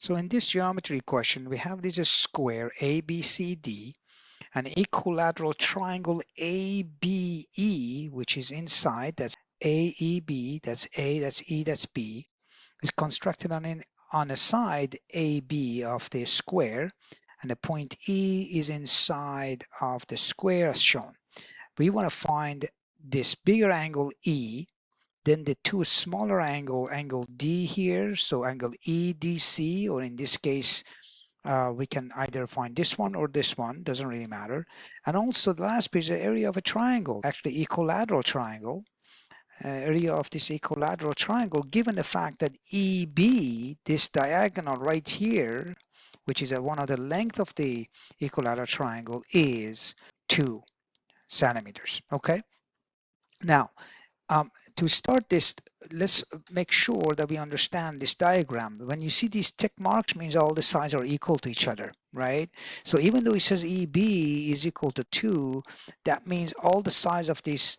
So in this geometry question, we have this square ABCD, an equilateral triangle ABE, which is inside, that's AEB, that's A, that's E, that's B, is constructed on a side AB of the square, and the point E is inside of the square as shown. We want to find this bigger angle E, then the two smaller angle D here, so angle EDC, or in this case, we can either find this one or this one, doesn't really matter. And also the last piece, the area of a triangle, actually equilateral triangle, area of this equilateral triangle, given the fact that EB, this diagonal right here, which is one of the length of the equilateral triangle, is 2 centimeters. Okay. Now, to start this, let's make sure that we understand this diagram. When you see these tick marks, means all the sides are equal to each other, right? So even though it says EB is equal to 2, that means all the sides of this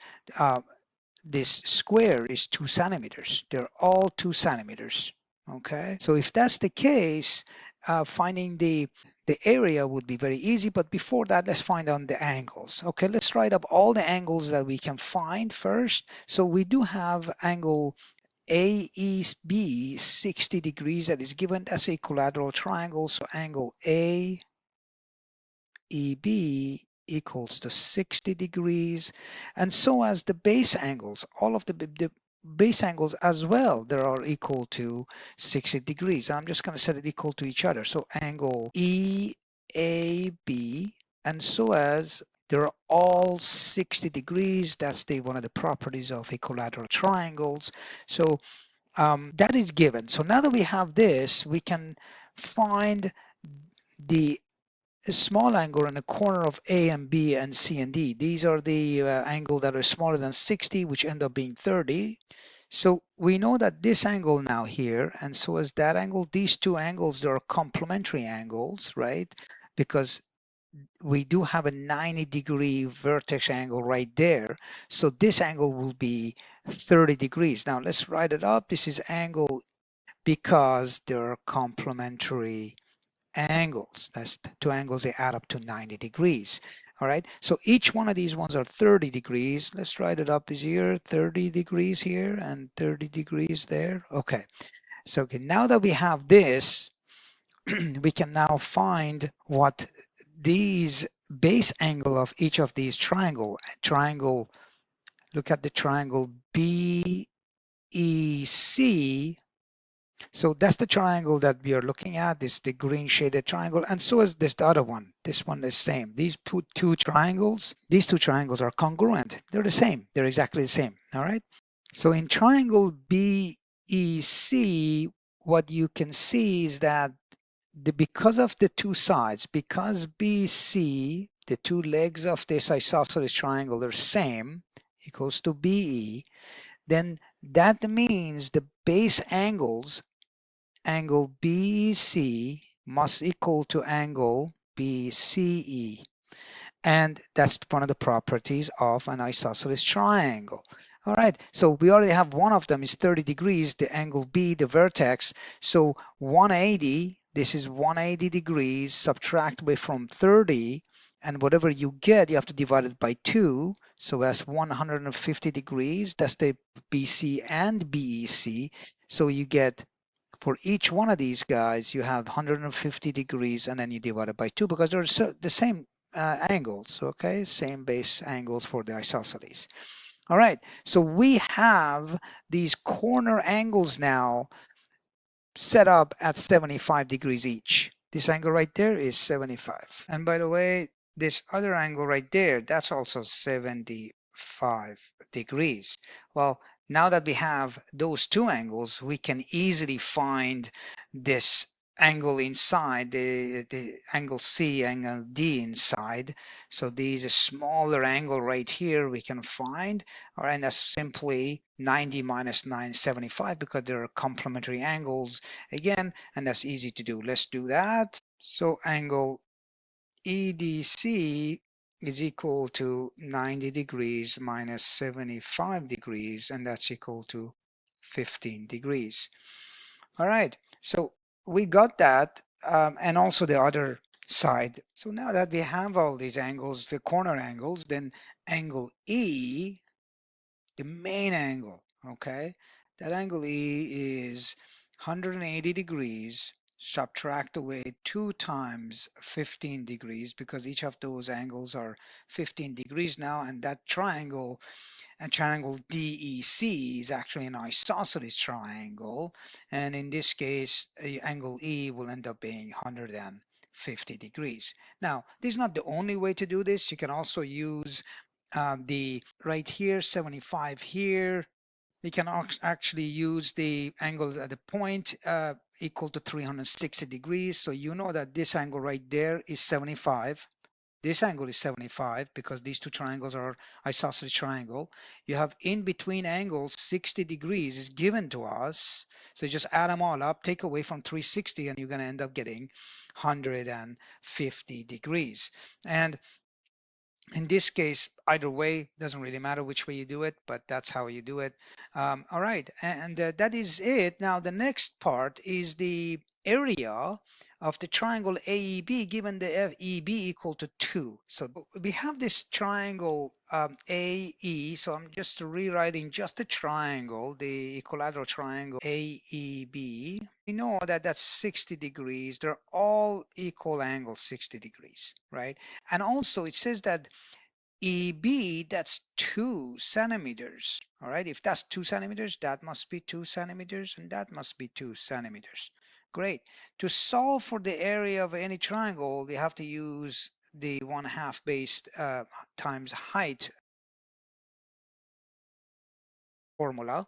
square is 2 centimeters. They're all 2 centimeters. Okay, so if that's the case, finding the area would be very easy. But before that, let's find out the angles. Okay, let's write up all the angles that we can find first. So we do have angle AEB 60 degrees that is given as a equilateral triangle. So angle AEB equals to 60 degrees, and so as the base angles, all of the base angles as well, they are equal to 60 degrees. I'm just going to set it equal to each other. So angle EAB, and so as they're all 60 degrees. That's one of the properties of equilateral triangles. So that is given. So now that we have this, we can find the small angle in the corner of A and B and C and D. These are the angle that are smaller than 60, which end up being 30. So we know that this angle now here, and so as that angle, these two angles, they are complementary angles, right? Because we do have a 90-degree vertex angle right there. So this angle will be 30 degrees. Now let's write it up. This is angle because they're complementary angles. That's two angles, they add up to 90 degrees. All right, so each one of these ones are 30 degrees. Let's write it up as here, 30 degrees here and 30 degrees there. Okay, so okay, now that we have this, we can now find what these base angle of each of these triangle, look at the triangle BEC. So that's the triangle that we are looking at, this the green shaded triangle, and so is this the other one. This one is same. These two triangles are congruent. They're the same. They're exactly the same. All right. So in triangle BEC, what you can see is that because of the two sides, because BC, the two legs of this isosceles triangle are same, equals to BE, then that means the base angles, angle BC must equal to angle BCE. And that's one of the properties of an isosceles triangle. All right, so we already have one of them is 30 degrees, the angle B, the vertex. So 180, this is 180 degrees, subtract away from 30, and whatever you get, you have to divide it by 2. So that's 150 degrees. That's the BC and BEC. So you get, for each one of these guys, you have 150 degrees, and then you divide it by 2 because they're the same angles, okay? Same base angles for the isosceles. All right, so we have these corner angles now set up at 75 degrees each. This angle right there is 75. And by the way, this other angle right there, that's also 75 degrees. Well, now that we have those two angles, we can easily find this angle inside, the angle C, angle D inside. So these a smaller angle right here we can find. All right, and that's simply 90 minus 975 because there are complementary angles again, and that's easy to do. Let's do that. So angle EDC is equal to 90 degrees minus 75 degrees, and that's equal to 15 degrees. All right, so we got that, and also the other side. So now that we have all these angles, the corner angles, then angle E, the main angle, okay? That angle E is 180 degrees. Subtract away 2 times 15 degrees because each of those angles are 15 degrees now, and that triangle, a triangle DEC, is actually an isosceles triangle, and in this case angle E will end up being 150 degrees. Now this is not the only way to do this. You can also use the right here 75 here. You can actually use the angles at the point equal to 360 degrees, so you know that this angle right there is 75. This angle is 75 because these two triangles are isosceles triangle. You have in between angles 60 degrees is given to us. So you just add them all up, take away from 360, and you're going to end up getting 150 degrees. And in this case, either way, doesn't really matter which way you do it, but that's how you do it. All right, and that is it. Now the next part is the area of the triangle AEB given the FEB equal to 2. So we have this triangle AE, so I'm just rewriting just the triangle, the equilateral triangle AEB. We know that that's 60 degrees. They're all equal angles 60 degrees, right? And also it says that EB, that's 2 centimeters. All right, if that's 2 centimeters, that must be 2 centimeters, and that must be 2 centimeters. Great. To solve for the area of any triangle, we have to use the 1/2 base times height formula.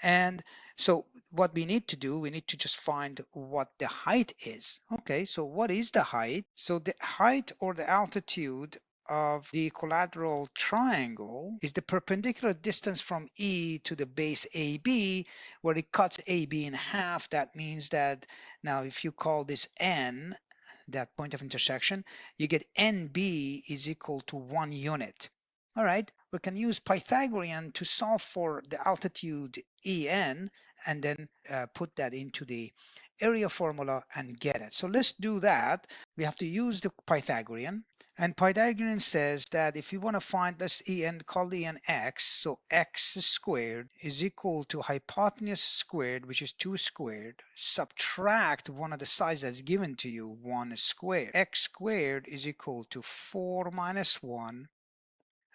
And so what we need to do, we need to just find what the height is. Okay, so what is the height? So the height or the altitude of the equilateral triangle is the perpendicular distance from E to the base AB, where it cuts AB in half. That means that now if you call this N, that point of intersection, you get NB is equal to 1 unit. All right, we can use Pythagorean to solve for the altitude En and then put that into the area formula and get it. So let's do that. We have to use the Pythagorean. And Pythagorean says that if you want to find this En, call the En x, so x squared is equal to hypotenuse squared, which is 2 squared, subtract one of the sides that's given to you, 1 squared. X squared is equal to 4 minus 1,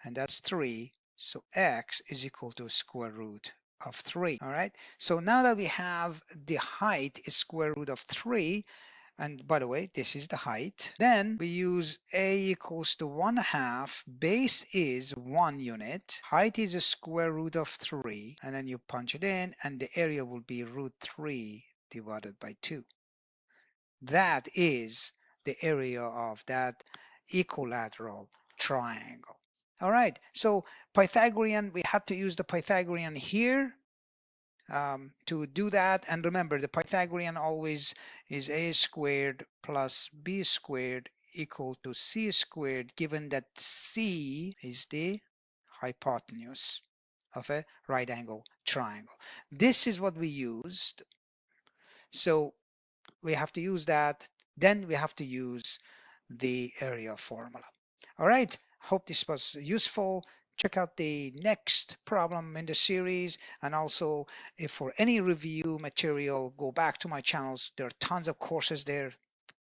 and that's 3. So x is equal to square root of 3. All right. So now that we have the height is square root of 3, and by the way, this is the height, then we use a equals to 1/2. Base is 1 unit. Height is a square root of 3. And then you punch it in, and the area will be root 3 divided by 2. That is the area of that equilateral triangle. All right, so Pythagorean, we had to use the Pythagorean here to do that. And remember, the Pythagorean always is a squared plus b squared equal to c squared, given that c is the hypotenuse of a right angle triangle. This is what we used. So we have to use that. Then we have to use the area formula. All right, hope this was useful. Check out the next problem in the series, and also if for any review material, go back to my channels. There are tons of courses there,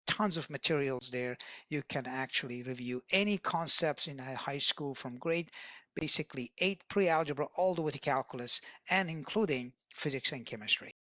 tons of materials there. You can actually review any concepts in high school from grade basically 8 pre-algebra all the way to calculus, and including physics and chemistry.